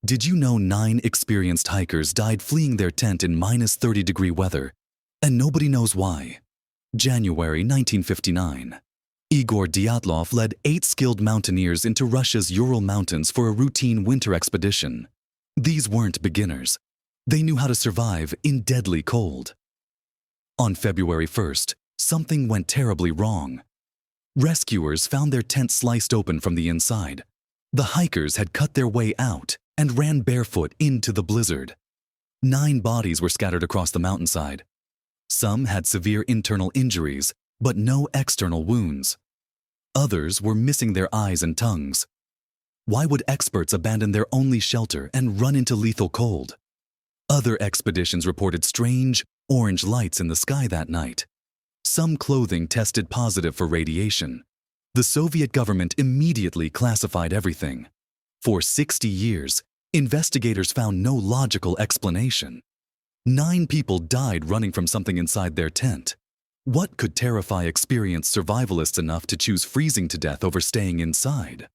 Did you know 9 experienced hikers died fleeing their tent in -30-degree weather, and nobody knows why? January 1959. Igor Dyatlov led 8 skilled mountaineers into Russia's Ural Mountains for a routine winter expedition. These weren't beginners. They knew how to survive in deadly cold. On February 1st, something went terribly wrong. Rescuers found their tent sliced open from the inside. The hikers had cut their way out and ran barefoot into the blizzard. 9 bodies were scattered across the mountainside. Some had severe internal injuries, but no external wounds. Others were missing their eyes and tongues. Why would experts abandon their only shelter and run into lethal cold? Other expeditions reported strange, orange lights in the sky that night. Some clothing tested positive for radiation. The Soviet government immediately classified everything. For 60 years, investigators found no logical explanation. 9 people died running from something inside their tent. What could terrify experienced survivalists enough to choose freezing to death over staying inside?